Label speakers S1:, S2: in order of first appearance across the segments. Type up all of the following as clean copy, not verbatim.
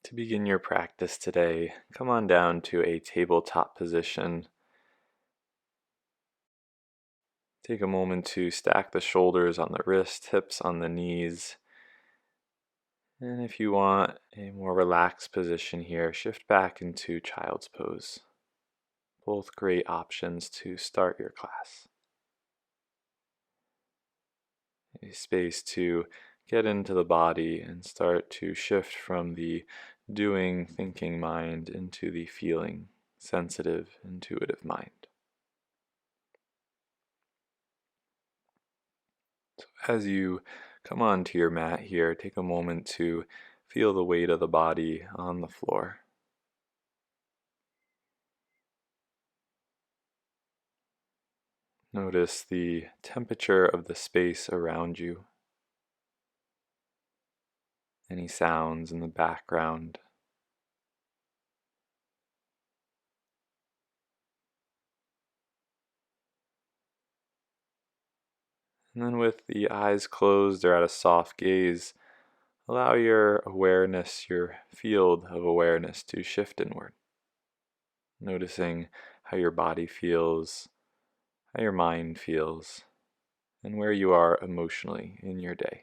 S1: To begin your practice today, come on down to a tabletop position. Take a moment to stack the shoulders on the wrist, hips on the knees. And if you want a more relaxed position here, shift back into child's pose. Both great options to start your class. A space to get into the body and start to shift from the doing, thinking mind into the feeling, sensitive, intuitive mind. So as you come onto your mat here, take a moment to feel the weight of the body on the floor. Notice the temperature of the space around you. Any sounds in the background. And then with the eyes closed or at a soft gaze, allow your awareness, your field of awareness to shift inward. Noticing how your body feels, how your mind feels, and where you are emotionally in your day.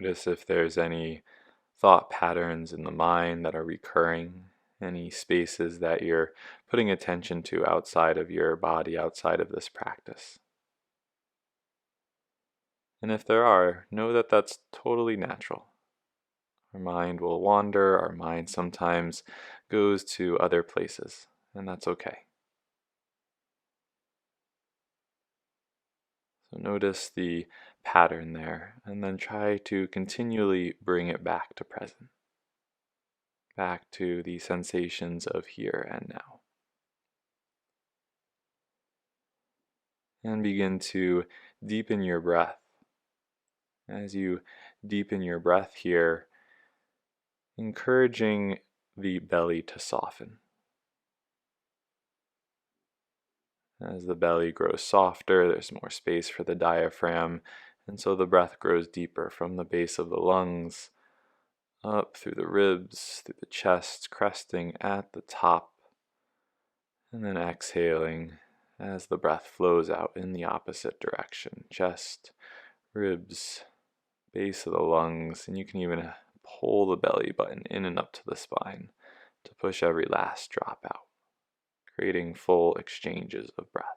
S1: Notice if there's any thought patterns in the mind that are recurring, any spaces that you're putting attention to outside of your body, outside of this practice. And if there are, know that that's totally natural. Our mind will wander, our mind sometimes goes to other places, and that's okay. So notice the pattern there, and then try to continually bring it back to present, back to the sensations of here and now. And begin to deepen your breath. As you deepen your breath here, encouraging the belly to soften. As the belly grows softer, there's more space for the diaphragm, and so the breath grows deeper from the base of the lungs, up through the ribs, through the chest, cresting at the top, and then exhaling as the breath flows out in the opposite direction. Chest, ribs, base of the lungs, and you can even pull the belly button in and up to the spine to push every last drop out, creating full exchanges of breath.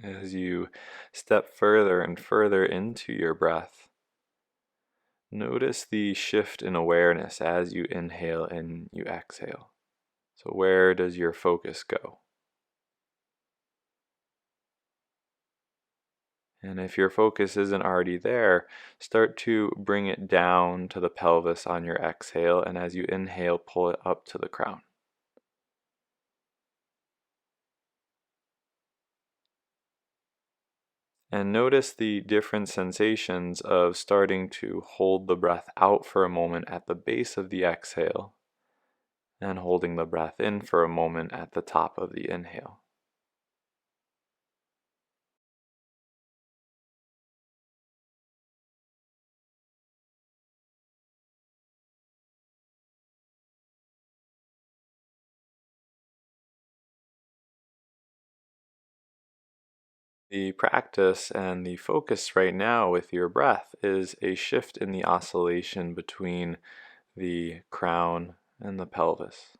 S1: As you step further and further into your breath, notice the shift in awareness as you inhale and you exhale. So where does your focus go? And if your focus isn't already there, start to bring it down to the pelvis on your exhale, and as you inhale, pull it up to the crown. And notice the different sensations of starting to hold the breath out for a moment at the base of the exhale and holding the breath in for a moment at the top of the inhale. The practice and the focus right now with your breath is a shift in the oscillation between the crown and the pelvis.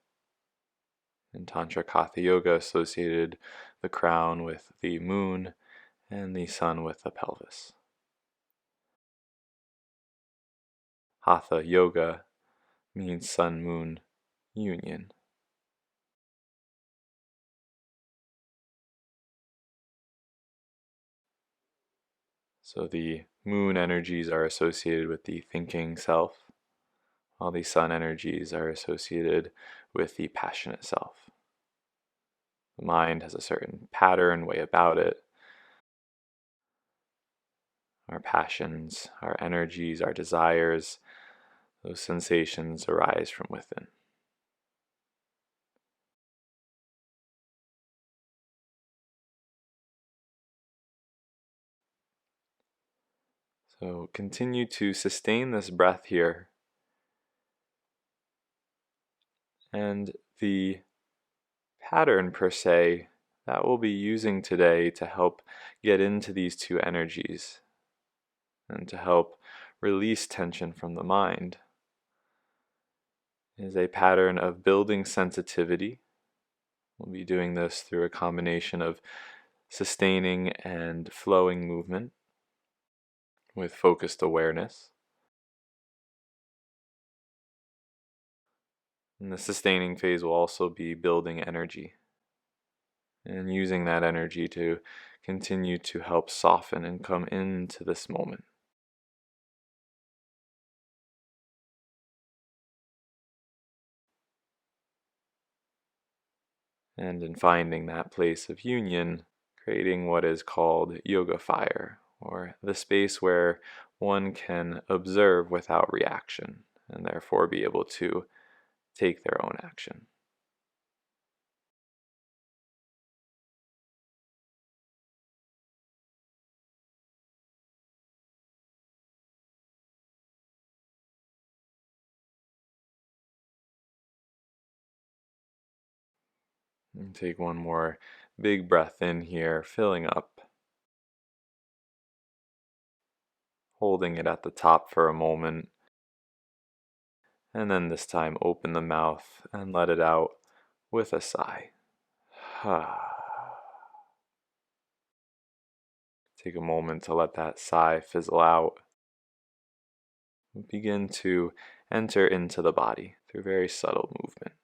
S1: In Tantric Hatha Yoga, associated the crown with the moon and the sun with the pelvis. Hatha Yoga means sun-moon union. So the moon energies are associated with the thinking self, while the sun energies are associated with the passionate self. The mind has a certain pattern, way about it. Our passions, our energies, our desires, those sensations arise from within. So continue to sustain this breath here. And the pattern per se that we'll be using today to help get into these two energies and to help release tension from the mind is a pattern of building sensitivity. We'll be doing this through a combination of sustaining and flowing movement with focused awareness. And the sustaining phase will also be building energy and using that energy to continue to help soften and come into this moment. And in finding that place of union, creating what is called yoga fire, or the space where one can observe without reaction and therefore be able to take their own action. And take one more big breath in here, filling up, holding it at the top for a moment, and then this time open the mouth and let it out with a sigh. Take a moment to let that sigh fizzle out. Begin to enter into the body through very subtle movement.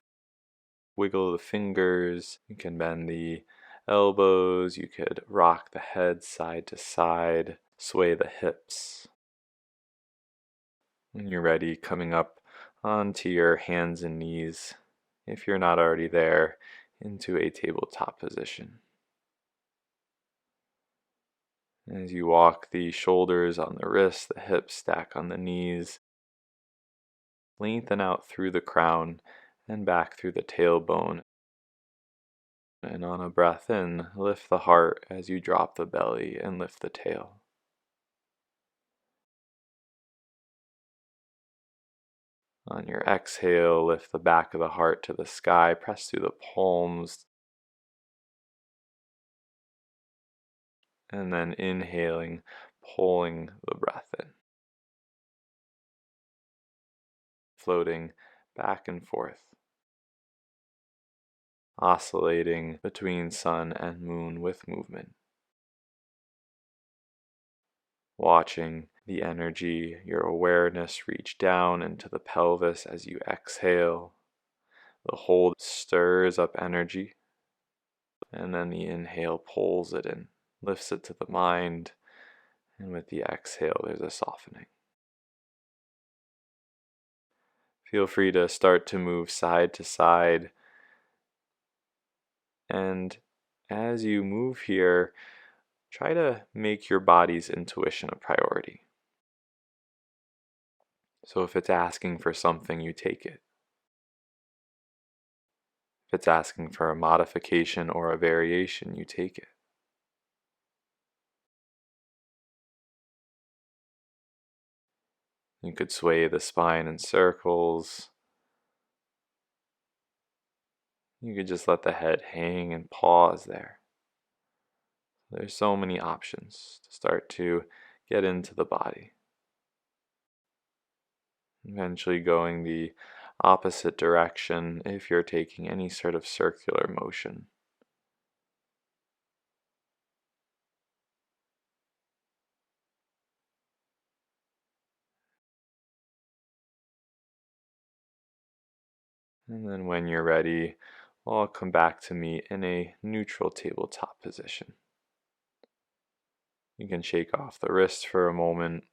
S1: Wiggle the fingers, you can bend the elbows, you could rock the head side to side, sway the hips. When you're ready, coming up onto your hands and knees, if you're not already there, into a tabletop position. As you walk the shoulders on the wrists, the hips stack on the knees, lengthen out through the crown and back through the tailbone. And on a breath in, lift the heart as you drop the belly and lift the tail. On your exhale, lift the back of the heart to the sky, press through the palms, and then inhaling, pulling the breath in. Floating back and forth, oscillating between sun and moon with movement. Watching the energy, your awareness reach down into the pelvis as you exhale. The hold stirs up energy, and then the inhale pulls it in, lifts it to the mind, and with the exhale there's a softening. Feel free to start to move side to side, and as you move here, try to make your body's intuition a priority. So if it's asking for something, you take it. If it's asking for a modification or a variation, you take it. You could sway the spine in circles. You could just let the head hang and pause there. There's so many options to start to get into the body. Eventually going the opposite direction if you're taking any sort of circular motion. And then when you're ready, I'll come back to me in a neutral tabletop position. You can shake off the wrists for a moment.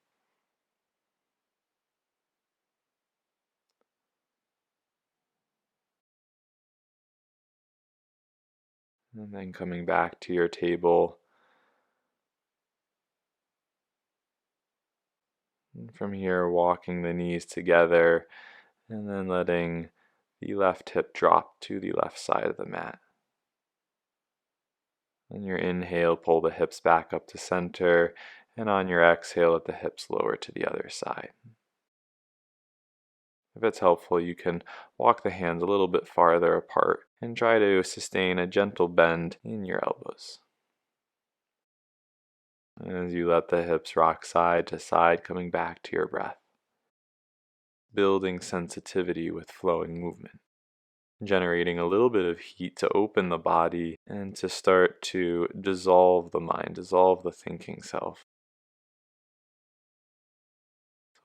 S1: And then coming back to your table. And from here, walking the knees together and then letting the left hip drop to the left side of the mat. On your inhale, pull the hips back up to center, and on your exhale, let the hips lower to the other side. If it's helpful, you can walk the hands a little bit farther apart and try to sustain a gentle bend in your elbows. As you let the hips rock side to side, coming back to your breath. Building sensitivity with flowing movement. Generating a little bit of heat to open the body and to start to dissolve the mind, dissolve the thinking self.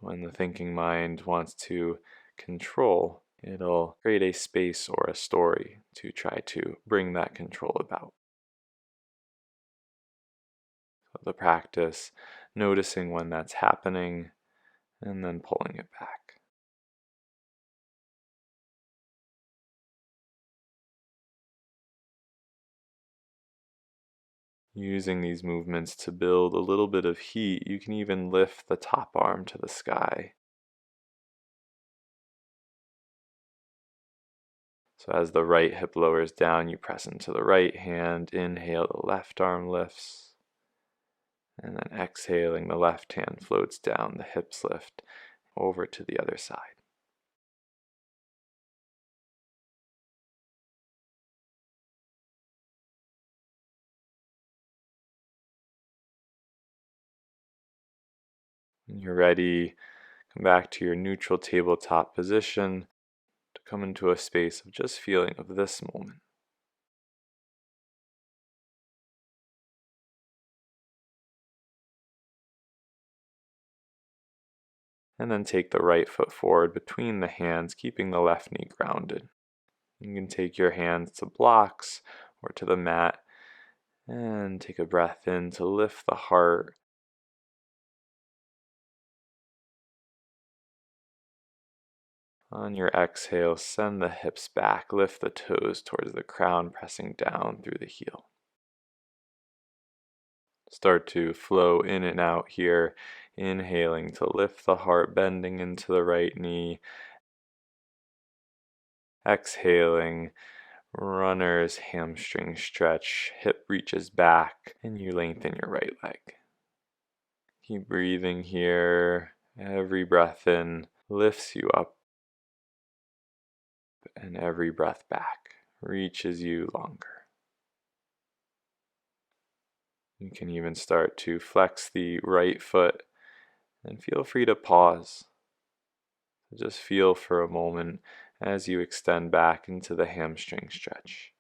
S1: When the thinking mind wants to control, it'll create a space or a story to try to bring that control about. So the practice, noticing when that's happening and then pulling it back. Using these movements to build a little bit of heat, you can even lift the top arm to the sky. So as the right hip lowers down, you press into the right hand. Inhale, the left arm lifts. And then exhaling, the left hand floats down, the hips lift over to the other side. When you're ready, come back to your neutral tabletop position to come into a space of just feeling of this moment. And then take the right foot forward between the hands, keeping the left knee grounded. You can take your hands to blocks or to the mat and take a breath in to lift the heart. On your exhale, send the hips back, lift the toes towards the crown, pressing down through the heel. Start to flow in and out here, inhaling to lift the heart, bending into the right knee. Exhaling, runner's hamstring stretch, hip reaches back, and you lengthen your right leg. Keep breathing here. Every breath in lifts you up, and every breath back reaches you longer. You can even start to flex the right foot and feel free to pause. Just feel for a moment as you extend back into the hamstring stretch.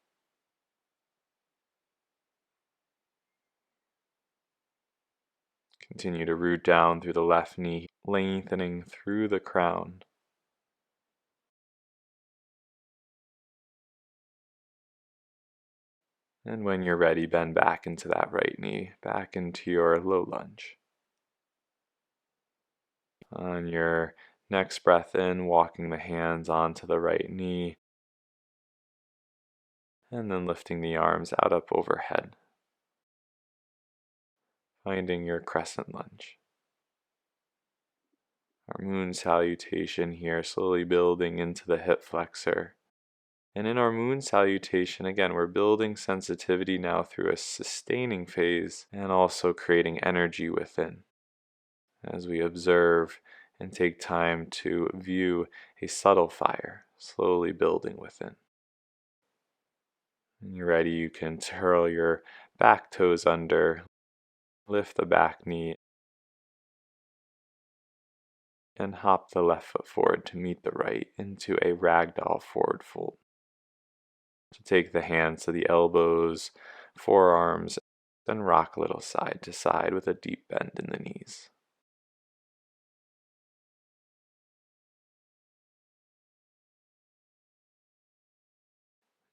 S1: Continue to root down through the left knee, lengthening through the crown. And when you're ready, bend back into that right knee, back into your low lunge. On your next breath in, walking the hands onto the right knee, and then lifting the arms out up overhead, finding your crescent lunge. Our moon salutation here, slowly building into the hip flexor. And in our moon salutation, again, we're building sensitivity now through a sustaining phase and also creating energy within. As we observe and take time to view a subtle fire slowly building within. When you're ready, you can curl your back toes under, lift the back knee, and hop the left foot forward to meet the right into a ragdoll forward fold. To take the hands to the elbows, forearms, and rock a little side to side with a deep bend in the knees.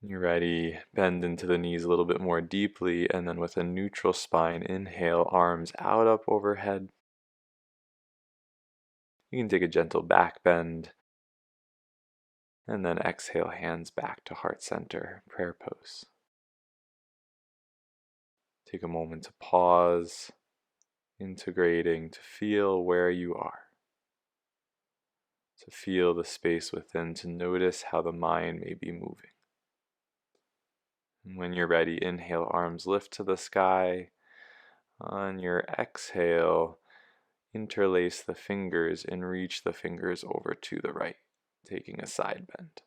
S1: When you're ready, bend into the knees a little bit more deeply, and then with a neutral spine, inhale, arms out up overhead. You can take a gentle back bend, and then exhale, hands back to heart center, prayer pose. Take a moment to pause, integrating to feel where you are, to feel the space within, to notice how the mind may be moving. And when you're ready, inhale, arms lift to the sky. On your exhale, interlace the fingers and reach the fingers over to the right, taking a side bend.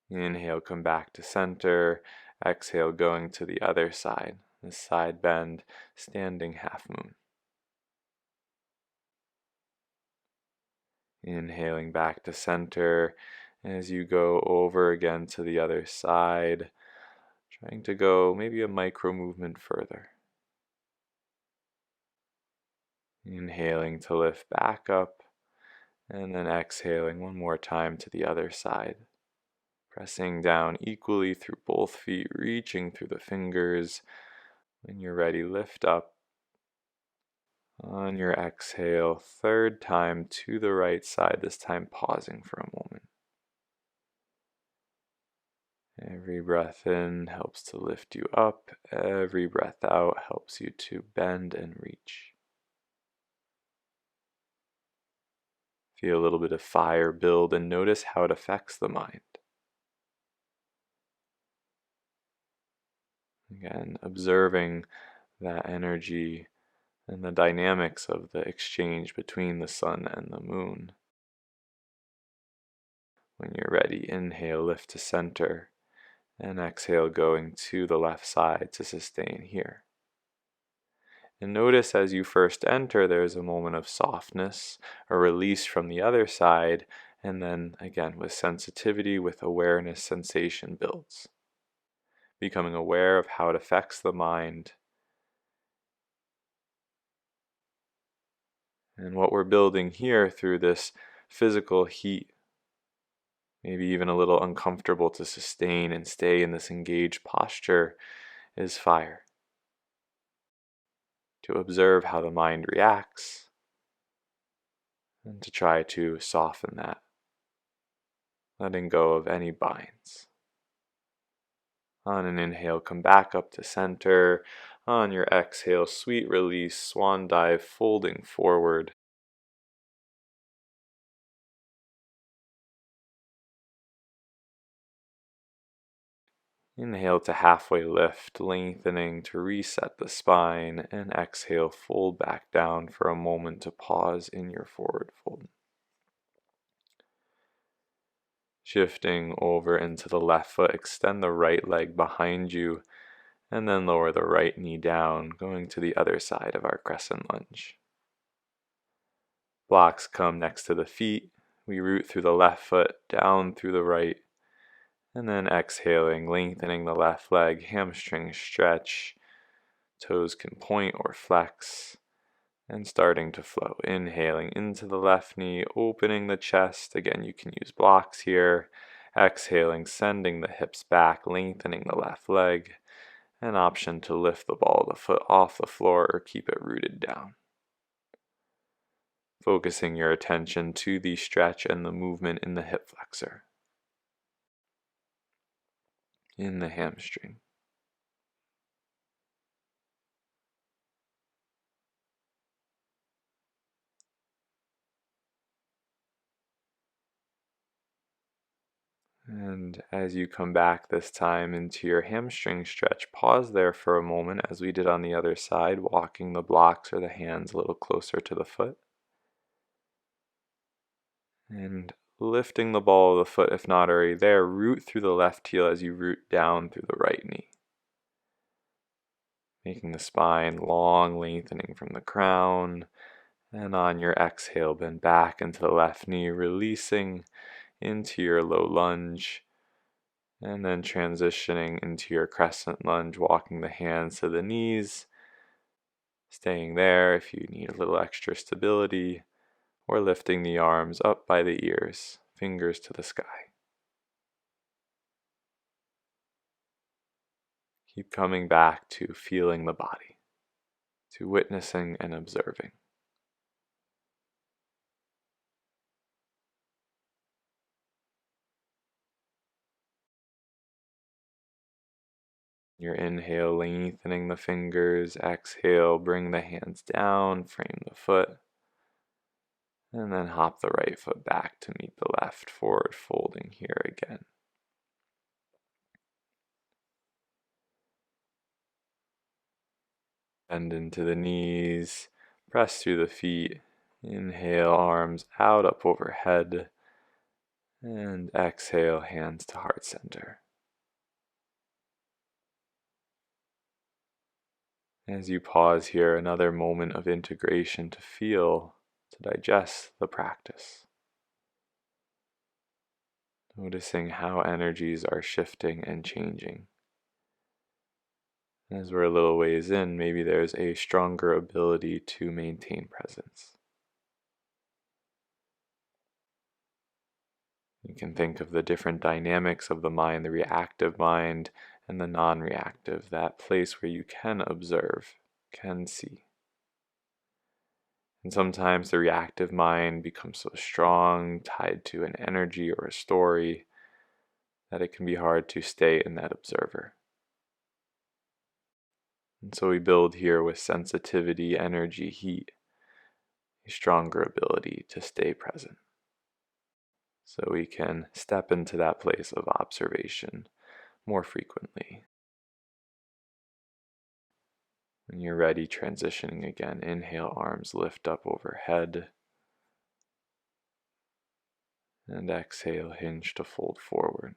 S1: Inhale, come back to center. Exhale, going to the other side. The side bend, standing half moon. Inhaling back to center as you go over again to the other side, trying to go maybe a micro movement further. Inhaling to lift back up, and then exhaling one more time to the other side. Pressing down equally through both feet, reaching through the fingers. When you're ready, lift up. On your exhale, third time to the right side, this time pausing for a moment. Every breath in helps to lift you up. Every breath out helps you to bend and reach. Feel a little bit of fire build and notice how it affects the mind. Again, observing that energy and the dynamics of the exchange between the sun and the moon. When you're ready, inhale, lift to center, and exhale, going to the left side to sustain here. And notice as you first enter, there's a moment of softness, a release from the other side, and then again with sensitivity, with awareness, sensation builds. Becoming aware of how it affects the mind. And what we're building here through this physical heat, maybe even a little uncomfortable to sustain and stay in this engaged posture, is fire. To observe how the mind reacts and to try to soften that, letting go of any binds. On an inhale, come back up to center. On your exhale, sweet release, swan dive, folding forward. Inhale to halfway lift, lengthening to reset the spine, and exhale, fold back down for a moment to pause in your forward fold. Shifting over into the left foot, extend the right leg behind you, and then lower the right knee down, going to the other side of our crescent lunge. Blocks come next to the feet. We root through the left foot, down through the right, and then exhaling, lengthening the left leg, hamstring stretch, toes can point or flex, and starting to flow. Inhaling into the left knee, opening the chest. Again, you can use blocks here. Exhaling, sending the hips back, lengthening the left leg. An option to lift the ball of the foot off the floor or keep it rooted down. Focusing your attention to the stretch and the movement in the hip flexor, in the hamstring. And as you come back this time into your hamstring stretch, pause there for a moment as we did on the other side, walking the blocks or the hands a little closer to the foot. And lifting the ball of the foot, if not already there, root through the left heel as you root down through the right knee. Making the spine long, lengthening from the crown. And on your exhale, bend back into the left knee, releasing into your low lunge. And then transitioning into your crescent lunge, walking the hands to the knees, staying there if you need a little extra stability, or lifting the arms up by the ears, fingers to the sky. Keep coming back to feeling the body, to witnessing and observing. Your inhale, lengthening the fingers. Exhale, bring the hands down, frame the foot. And then hop the right foot back to meet the left, forward folding here again. Bend into the knees, press through the feet. Inhale, arms out, up overhead. And exhale, hands to heart center. As you pause here, another moment of integration to feel, to digest the practice. Noticing how energies are shifting and changing. As we're a little ways in, maybe there's a stronger ability to maintain presence. You can think of the different dynamics of the mind, the reactive mind and the non-reactive, that place where you can observe, can see. And sometimes the reactive mind becomes so strong, tied to an energy or a story, that it can be hard to stay in that observer. And so we build here with sensitivity, energy, heat, a stronger ability to stay present. So we can step into that place of observation more frequently. When you're ready, transitioning again, inhale, arms lift up overhead. And exhale, hinge to fold forward.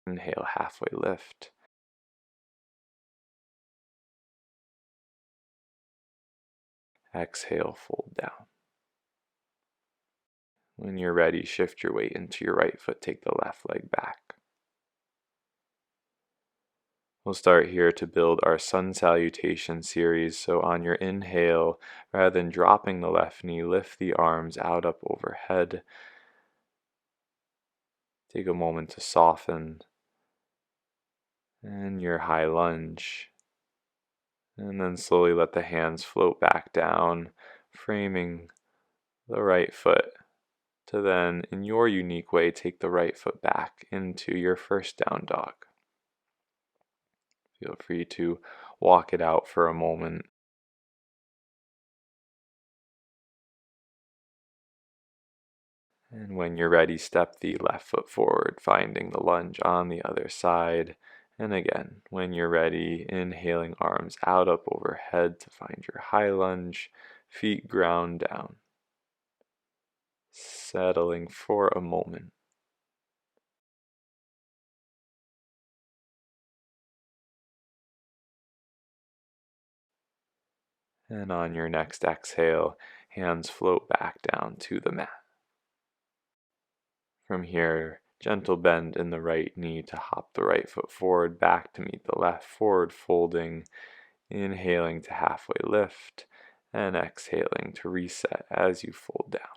S1: Inhale, halfway lift. Exhale, fold down. When you're ready, shift your weight into your right foot, take the left leg back. We'll start here to build our sun salutation series. So on your inhale, rather than dropping the left knee, lift the arms out up overhead. Take a moment to soften. And your high lunge. And then slowly let the hands float back down, framing the right foot to then, in your unique way, take the right foot back into your first down dog. Feel free to walk it out for a moment. And when you're ready, step the left foot forward, finding the lunge on the other side. And again, when you're ready, inhaling, arms out up overhead to find your high lunge, feet ground down. Settling for a moment. And on your next exhale, hands float back down to the mat. From here, gentle bend in the right knee to hop the right foot forward, back to meet the left, forward folding, inhaling to halfway lift, and exhaling to reset as you fold down.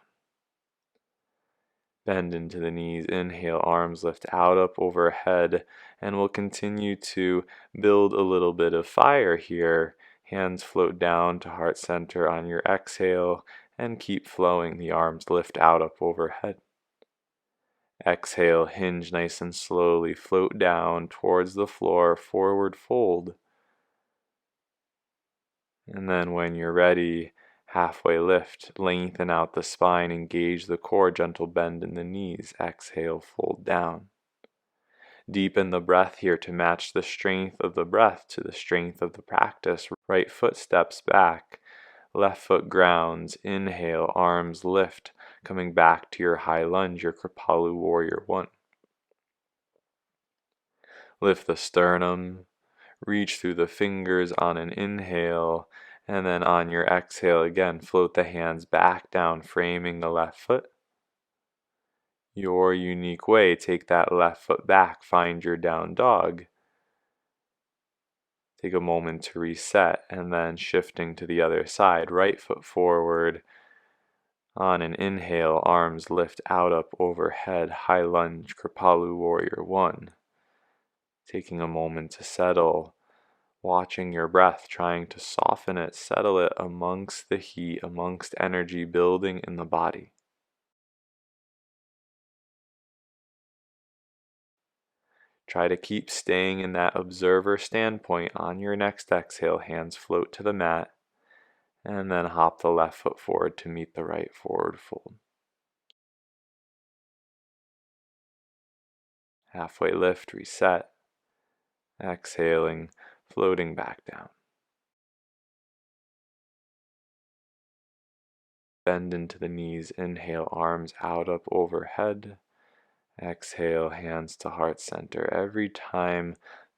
S1: Bend into the knees, inhale, arms lift out up overhead, and we'll continue to build a little bit of fire here. Hands float down to heart center on your exhale, and keep flowing. The arms lift out up overhead. Exhale, hinge nice and slowly, float down towards the floor, forward fold. And then when you're ready, halfway lift, lengthen out the spine, engage the core, gentle bend in the knees. Exhale, fold down. Deepen the breath here to match the strength of the breath to the strength of the practice. Right foot steps back, left foot grounds. Inhale, arms lift, coming back to your high lunge, your Kripalu Warrior 1. Lift the sternum, reach through the fingers on an inhale, and then on your exhale again, float the hands back down, framing the left foot. Your unique way, take that left foot back, find your down dog. Take a moment to reset, and then shifting to the other side, right foot forward. On an inhale, arms lift out up overhead, high lunge, Kripalu Warrior 1. Taking a moment to settle, watching your breath, trying to soften it, settle it amongst the heat, amongst energy building in the body. Try to keep staying in that observer standpoint. On your next exhale, hands float to the mat, and then hop the left foot forward to meet the right forward fold. Halfway lift, reset, exhaling, floating back down. Bend into the knees, inhale, arms out up overhead. Exhale, hands to heart center. Every time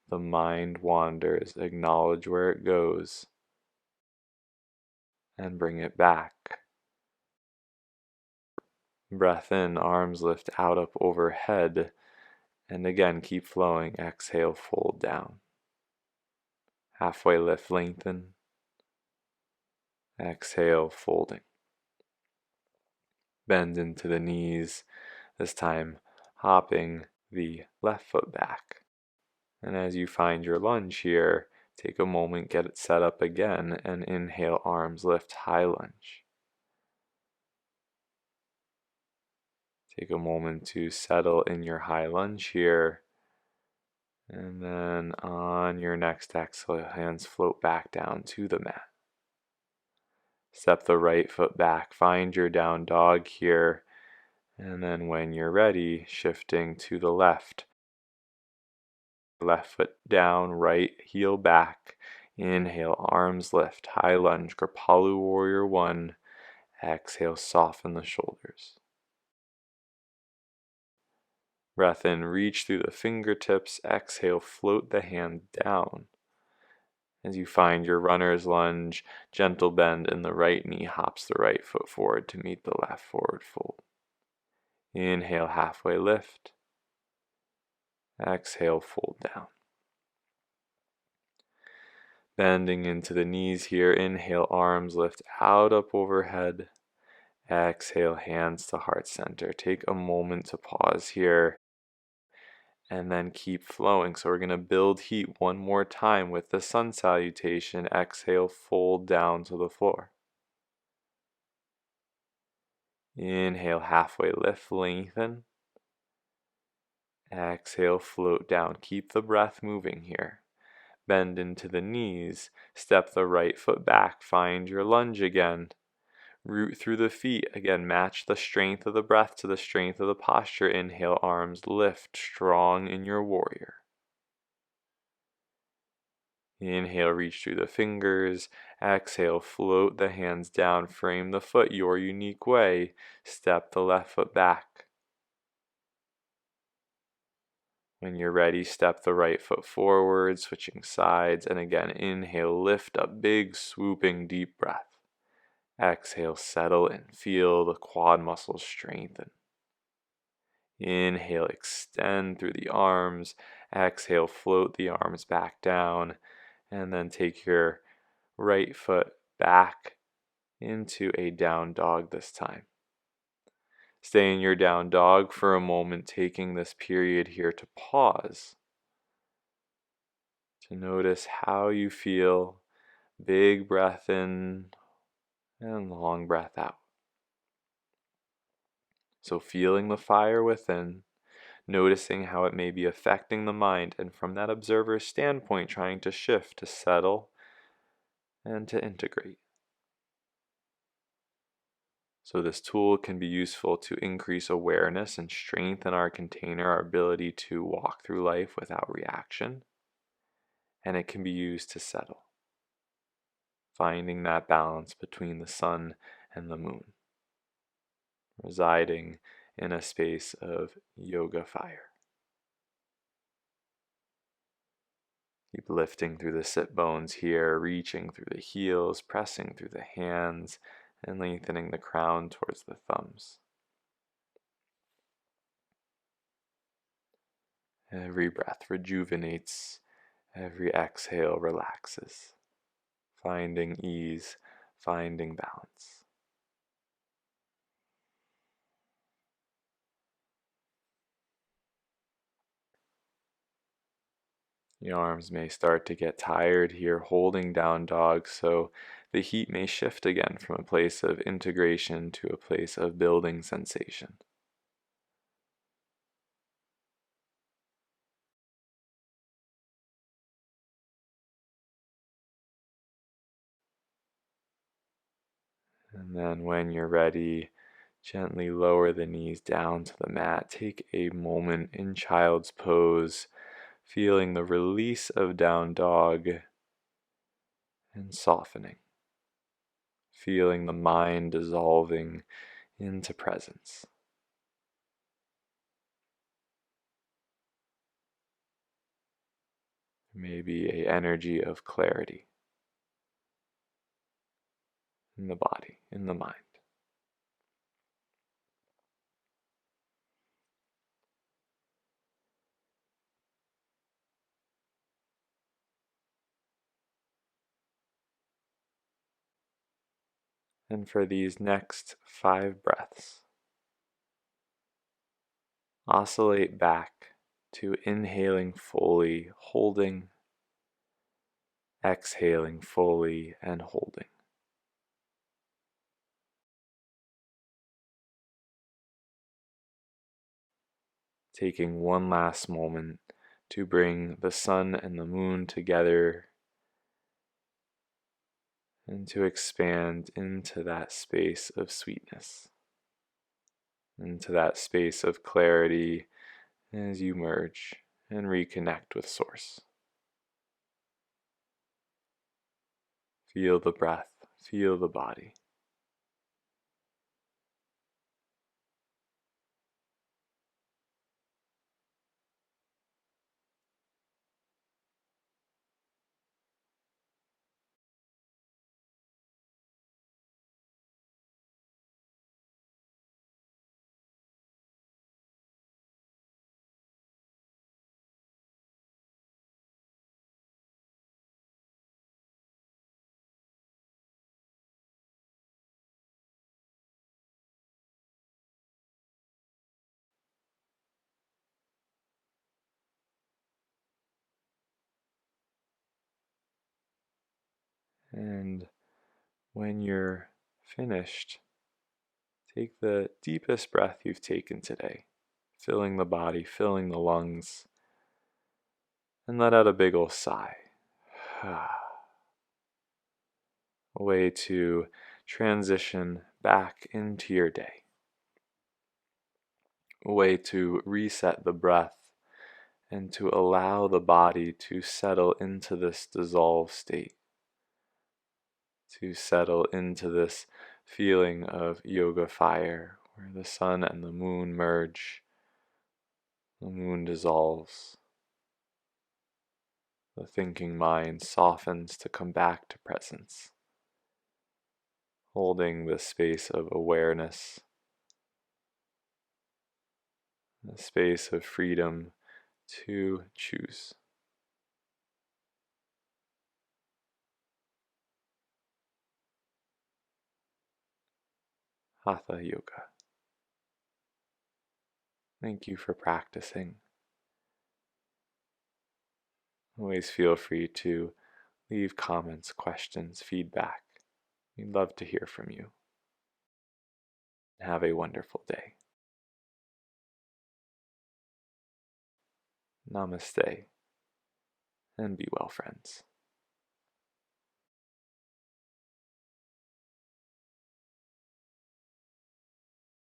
S1: the mind wanders, acknowledge where it goes and bring it back. Breath in, arms lift out up overhead, and again keep flowing. Exhale, fold down. Halfway lift, lengthen. Exhale, folding. Bend into the knees, this time hopping the left foot back. And as you find your lunge here, take a moment, get it set up again, and inhale, arms lift, high lunge. Take a moment to settle in your high lunge here. And then on your next exhale, hands float back down to the mat. Step the right foot back, find your down dog here. And then when you're ready, shifting to the left. Left foot down, right heel back. Inhale, arms lift, high lunge, Kripalu Warrior 1. Exhale, soften the shoulders. Breath in, reach through the fingertips. Exhale, float the hand down. As you find your runner's lunge, gentle bend in the right knee, hops the right foot forward to meet the left forward fold. Inhale, halfway lift. Exhale, fold down. Bending into the knees here. Inhale, arms lift out up overhead. Exhale, hands to heart center. Take a moment to pause here and then keep flowing. So we're going to build heat one more time with the sun salutation. Exhale, fold down to the floor. Inhale, halfway lift, lengthen. Exhale, float down. Keep the breath moving here. Bend into the knees. Step the right foot back. Find your lunge again. Root through the feet. Again, match the strength of the breath to the strength of the posture. Inhale, arms lift, strong in your warrior. Inhale, reach through the fingers. Exhale, float the hands down. Frame the foot your unique way. Step the left foot back. When you're ready, step the right foot forward, switching sides. And again, inhale, lift up, big, swooping, deep breath. Exhale, settle in. Feel the quad muscles strengthen. Inhale, extend through the arms. Exhale, float the arms back down. And then take your right foot back into a down dog this time. Stay in your down dog for a moment, taking this period here to pause. To notice how you feel. Big breath in and long breath out. So feeling the fire within, noticing how it may be affecting the mind, and from that observer's standpoint, trying to shift, to settle, and to integrate. So this tool can be useful to increase awareness and strengthen our container, our ability to walk through life without reaction. And it can be used to settle, finding that balance between the sun and the moon, residing in a space of yoga fire. Keep lifting through the sit bones here, reaching through the heels, pressing through the hands, and lengthening the crown towards the thumbs. Every breath rejuvenates, every exhale relaxes, finding ease, finding balance. The arms may start to get tired here holding down dog, so the heat may shift again from a place of integration to a place of building sensation. And then when you're ready, gently lower the knees down to the mat. Take a moment in child's pose, feeling the release of down dog and softening. Feeling the mind dissolving into presence. Maybe an energy of clarity in the body, in the mind. And for these next 5 breaths, oscillate back to inhaling fully, holding, exhaling fully, and holding. Taking one last moment to bring the sun and the moon together and to expand into that space of sweetness, into that space of clarity as you merge and reconnect with Source. Feel the breath, feel the body. And when you're finished, take the deepest breath you've taken today, filling the body, filling the lungs, and let out a big ol' sigh. A way to transition back into your day. A way to reset the breath and to allow the body to settle into this dissolved state. To settle into this feeling of yoga fire, where the sun and the moon merge, the moon dissolves, the thinking mind softens to come back to presence, holding the space of awareness, the space of freedom to choose. Hatha Yoga. Thank you for practicing. Always feel free to leave comments, questions, feedback. We'd love to hear from you. Have a wonderful day. Namaste, and be well, friends.